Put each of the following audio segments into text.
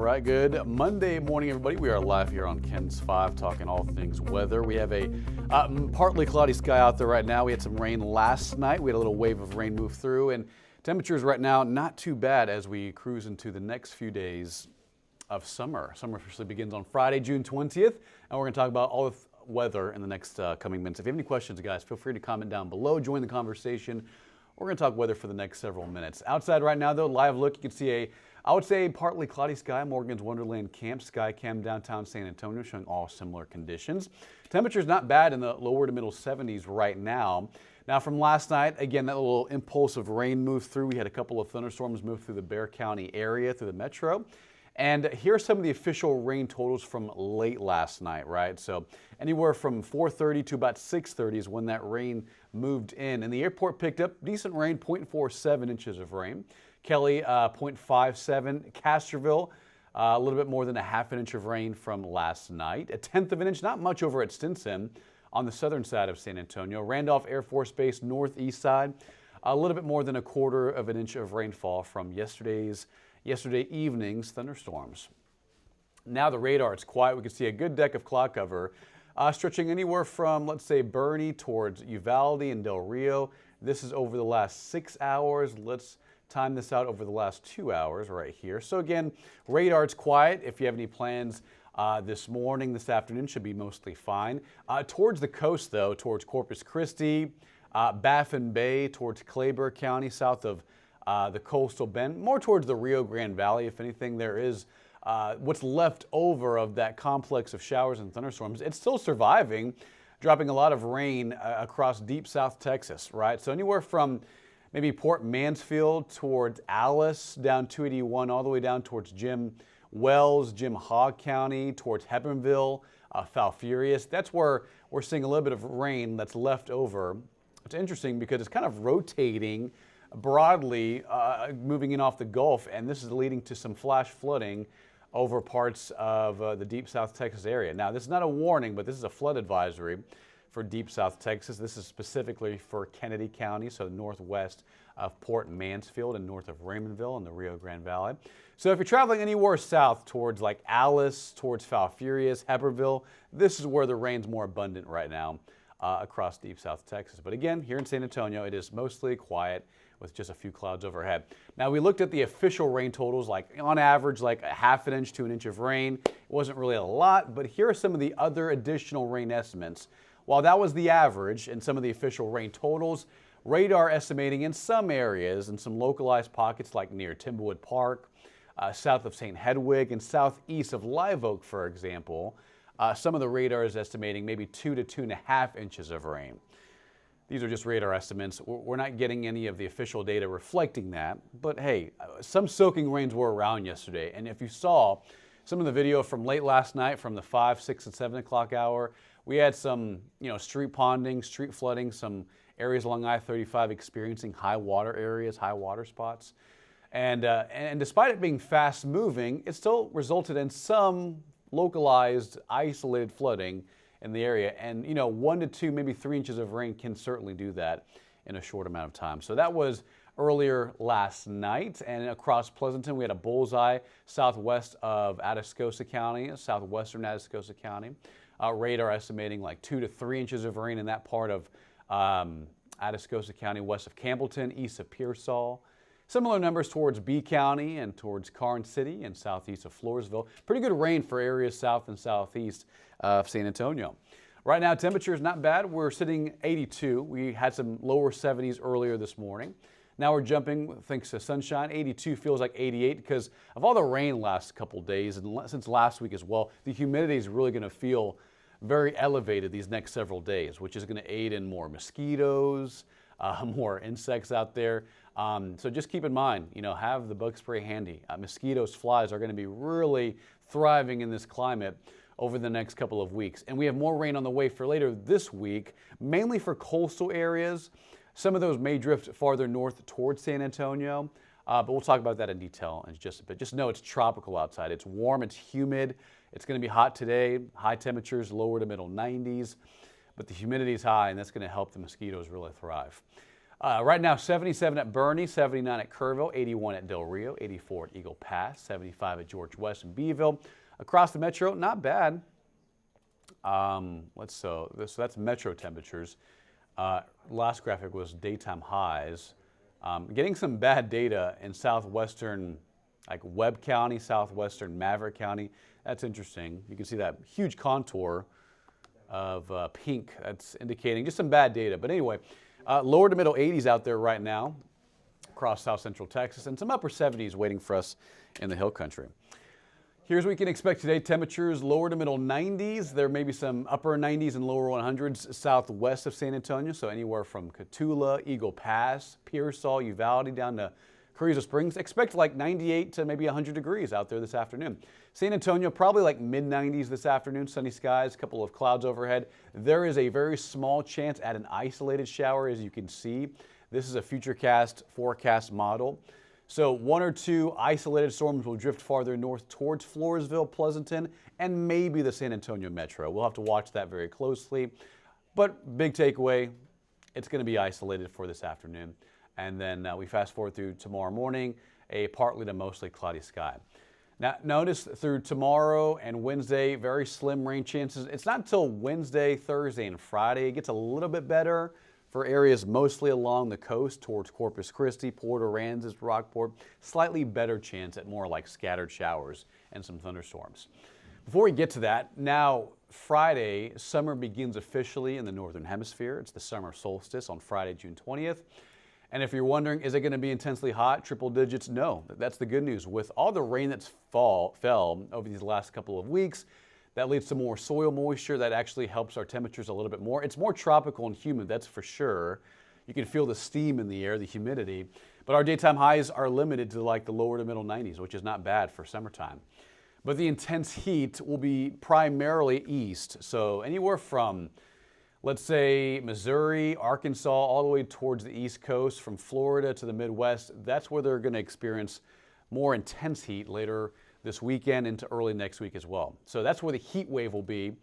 right, good Monday morning, everybody. We are live here on Ken's 5 talking all things weather. We have a partly cloudy sky out there right now. We had some rain last night. We had a little wave of rain move through, and temperatures right now not too bad as we cruise into the next few days of summer. Summer officially begins on Friday, June 20th, and we're going to talk about all the weather in the next coming minutes. If you have any questions, guys, feel free to comment down below. Join the conversation. We're going to talk weather for the next several minutes. Outside right now, though, live look, you can see I would say partly cloudy sky. Morgan's Wonderland Camp, Sky Cam downtown San Antonio, showing all similar conditions. Temperature's not bad in the lower to middle 70s right now. Now from last night, again, that little impulse of rain moved through. We had a couple of thunderstorms move through the Bexar County area, through the metro. And here's some of the official rain totals from late last night, right? So anywhere from 4:30 to about 6:30 is when that rain moved in. And the airport picked up decent rain, 0.47 inches of rain. Kelly, 0.57. Castroville, a little bit more than a half an inch of rain from last night. A tenth of an inch, not much over at Stinson on the southern side of San Antonio. Randolph Air Force Base, northeast side, a little bit more than a quarter of an inch of rainfall from yesterday evening's thunderstorms. Now the radar, it's quiet. We can see a good deck of cloud cover stretching anywhere from, let's say, Bernie towards Uvalde and Del Rio. This is over the last 6 hours. Let's time this out over the last 2 hours right here. So again, radar, it's quiet. If you have any plans this morning, this afternoon, should be mostly fine. Towards the coast, though, towards Corpus Christi, Baffin Bay, towards Clayburgh County, south of the coastal bend, more towards the Rio Grande Valley. If anything, there is what's left over of that complex of showers and thunderstorms. It's still surviving, dropping a lot of rain across deep South Texas, right? So anywhere from maybe Port Mansfield towards Alice, down 281, all the way down towards Jim Wells, Jim Hogg County, towards Hebbronville, Falfurrias. That's where we're seeing a little bit of rain that's left over. It's interesting because it's kind of rotating broadly, moving in off the Gulf, and this is leading to some flash flooding over parts of the deep South Texas area. Now, this is not a warning, but this is a flood advisory for deep South Texas. This is specifically for Kennedy County, so northwest of Port Mansfield and north of Raymondville in the Rio Grande Valley. So if you're traveling anywhere south towards like Alice, towards Falfurrias, Hebbronville, this is where the rain's more abundant right now across deep South Texas. But again, here in San Antonio, it is mostly quiet with just a few clouds overhead. Now we looked at the official rain totals, like on average, like a half an inch to an inch of rain. It wasn't really a lot, but here are some of the other additional rain estimates. While that was the average and some of the official rain totals, radar estimating in some areas and some localized pockets like near Timberwood Park, south of St. Hedwig, and southeast of Live Oak, for example, some of the radar is estimating maybe 2 to 2.5 inches of rain. These are just radar estimates. We're not getting any of the official data reflecting that, but hey, some soaking rains were around yesterday, and if you saw some of the video from late last night from the 5, 6, and 7 o'clock hour, we had some, street ponding, street flooding, some areas along I-35 experiencing high water areas, high water spots. And despite it being fast moving, it still resulted in some localized, isolated flooding in the area. And, 1 to 2, maybe 3 inches of rain can certainly do that in a short amount of time. So that was earlier last night, and across Pleasanton, we had a bullseye southwest of Atascosa County, southwestern Atascosa County. Radar estimating like 2 to 3 inches of rain in that part of Atascosa County, west of Campbellton, east of Pearsall. Similar numbers towards B County and towards Karnes City and southeast of Floresville. Pretty good rain for areas south and southeast of San Antonio. Right now, temperature is not bad. We're sitting 82. We had some lower 70s earlier this morning. Now we're jumping thanks to sunshine. 82 feels like 88 because of all the rain last couple days and since last week as well. The humidity is really going to feel very elevated these next several days, which is going to aid in more mosquitoes, more insects out there. So just keep in mind, have the bug spray handy. Mosquitoes, flies are going to be really thriving in this climate over the next couple of weeks. And we have more rain on the way for later this week, mainly for coastal areas. Some of those may drift farther north towards San Antonio, but we'll talk about that in detail in just a bit. Just know it's tropical outside. It's warm, it's humid. It's going to be hot today, high temperatures, lower to middle 90s, but the humidity is high, and that's going to help the mosquitoes really thrive. Right now, 77 at Bernie, 79 at Kerrville, 81 at Del Rio, 84 at Eagle Pass, 75 at George West and Beeville. Across the metro, not bad. So that's metro temperatures. Last graphic was daytime highs. Getting some bad data in southwestern, like Webb County, southwestern Maverick County. That's interesting. You can see that huge contour of pink. That's indicating just some bad data. But anyway, lower to middle 80s out there right now across south central Texas, and some upper 70s waiting for us in the hill country. Here's what we can expect today. Temperatures lower to middle 90s. There may be some upper 90s and lower 100s southwest of San Antonio. So anywhere from Cotulla, Eagle Pass, Pearsall, Uvalde down to Carrizo Springs. Expect like 98 to maybe 100 degrees out there this afternoon. San Antonio, probably like mid 90s this afternoon. Sunny skies, a couple of clouds overhead. There is a very small chance at an isolated shower, as you can see. This is a Futurecast forecast model. So one or two isolated storms will drift farther north towards Floresville, Pleasanton, and maybe the San Antonio metro. We'll have to watch that very closely. But big takeaway, it's going to be isolated for this afternoon. And then we fast forward through tomorrow morning, a partly to mostly cloudy sky. Now notice through tomorrow and Wednesday, very slim rain chances. It's not until Wednesday, Thursday, and Friday it gets a little bit better for areas mostly along the coast towards Corpus Christi, Port Aransas, Rockport. Slightly better chance at more like scattered showers and some thunderstorms. Before we get to that, now Friday, summer begins officially in the Northern Hemisphere. It's the summer solstice on Friday, June 20th. And if you're wondering, is it going to be intensely hot, triple digits? No, that's the good news. With all the rain that's fell over these last couple of weeks, that leads to more soil moisture. That actually helps our temperatures a little bit more. It's more tropical and humid, that's for sure. You can feel the steam in the air, the humidity. But our daytime highs are limited to like the lower to middle 90s, which is not bad for summertime. But the intense heat will be primarily east. So anywhere from, let's say, Missouri, Arkansas, all the way towards the East Coast, from Florida to the Midwest, that's where they're going to experience more intense heat later this weekend into early next week as well. So that's where the heat wave will be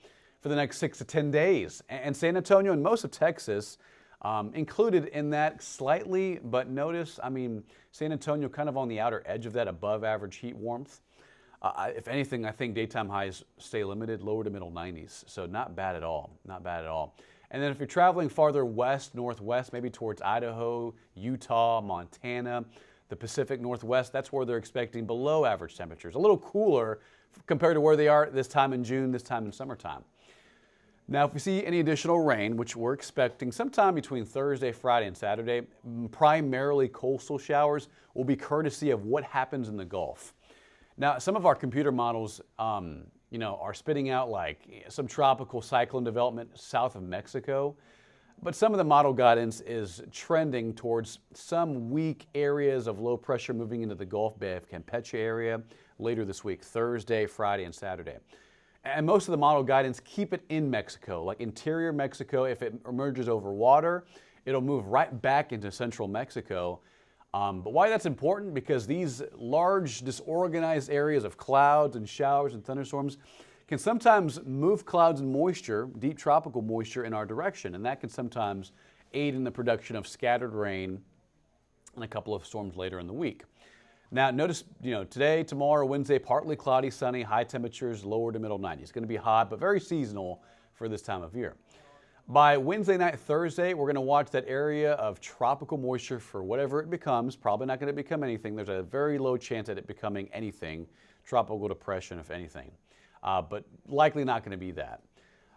for the next 6 to 10 days. And San Antonio and most of Texas included in that slightly, but notice, San Antonio kind of on the outer edge of that above average heat warmth. If anything, I think daytime highs stay limited, lower to middle 90s. So not bad at all, not bad at all. And then if you're traveling farther west, northwest, maybe towards Idaho, Utah, Montana, the Pacific Northwest, that's where they're expecting below average temperatures, a little cooler compared to where they are this time in June, this time in summertime. Now, if we see any additional rain, which we're expecting sometime between Thursday, Friday, and Saturday, primarily coastal showers will be courtesy of what happens in the Gulf. Now, some of our computer models, are spitting out like some tropical cyclone development south of Mexico. But some of the model guidance is trending towards some weak areas of low pressure moving into the Gulf Bay of Campeche area later this week, Thursday, Friday, and Saturday. And most of the model guidance keep it in Mexico, like interior Mexico. If it emerges over water, it'll move right back into central Mexico. But why that's important? Because these large disorganized areas of clouds and showers and thunderstorms can sometimes move clouds and moisture, deep tropical moisture, in our direction, and that can sometimes aid in the production of scattered rain and a couple of storms later in the week. Now notice, today, tomorrow, Wednesday, partly cloudy, sunny, high temperatures, lower to middle 90s. It's going to be hot, but very seasonal for this time of year. By Wednesday night, Thursday, we're going to watch that area of tropical moisture for whatever it becomes. Probably not going to become anything. There's a very low chance at it becoming anything. Tropical depression, if anything. But likely not going to be that.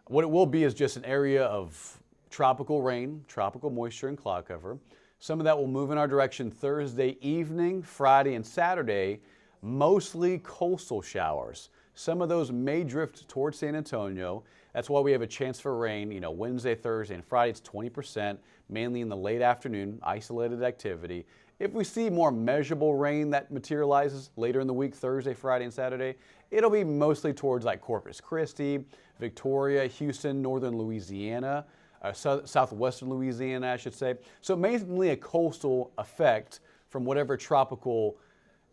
What it will be is just an area of tropical rain, tropical moisture, and cloud cover. Some of that will move in our direction Thursday evening, Friday, and Saturday, mostly coastal showers. Some of those may drift towards San Antonio. That's why we have a chance for rain, Wednesday, Thursday, and Friday. It's 20%, mainly in the late afternoon, isolated activity. If we see more measurable rain that materializes later in the week, Thursday, Friday, and Saturday, it'll be mostly towards like Corpus Christi, Victoria, Houston, northern Louisiana, southwestern Louisiana, I should say. So mainly a coastal effect from whatever tropical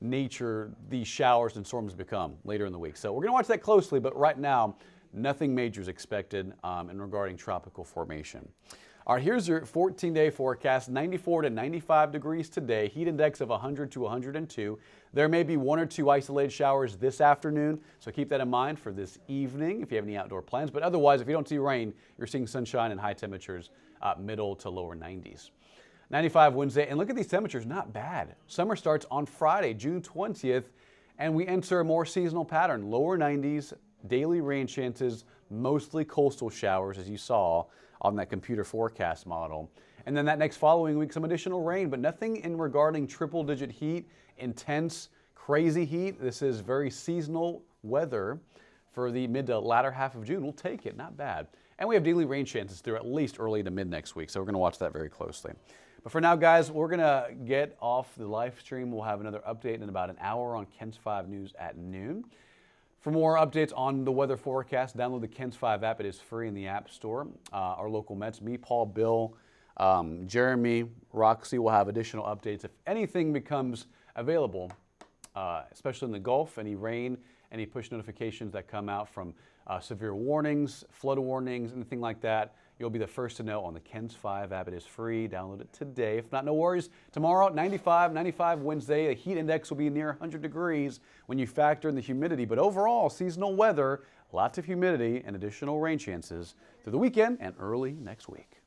nature these showers and storms become later in the week. So we're going to watch that closely, but right now, nothing major is expected in regarding tropical formation. All right, here's your 14-day forecast. 94 to 95 degrees today, heat index of 100 to 102. There may be 1 or 2 isolated showers this afternoon, so keep that in mind for this evening if you have any outdoor plans. But otherwise, if you don't see rain, you're seeing sunshine and high temperatures, middle to lower 90s. 95 Wednesday, and look at these temperatures, not bad. Summer starts on Friday, June 20th, and we enter a more seasonal pattern. Lower 90s, daily rain chances, mostly coastal showers, as you saw on that computer forecast model. And then that next following week, some additional rain, but nothing in regarding triple-digit heat, intense, crazy heat. This is very seasonal weather for the mid to latter half of June. We'll take it, not bad. And we have daily rain chances through at least early to mid next week, so we're going to watch that very closely. But for now, guys, we're going to get off the live stream. We'll have another update in about an hour on KENS 5 News at noon. For more updates on the weather forecast, download the KENS 5 app. It is free in the App Store. Our local Mets, me, Paul, Bill, Jeremy, Roxy will have additional updates if anything becomes available, especially in the Gulf, any rain, any push notifications that come out from severe warnings, flood warnings, anything like that. You'll be the first to know on the KENS 5 app. It is free. Download it today. If not, no worries. Tomorrow, 95 Wednesday. The heat index will be near 100 degrees when you factor in the humidity. But overall, seasonal weather, lots of humidity and additional rain chances through the weekend and early next week.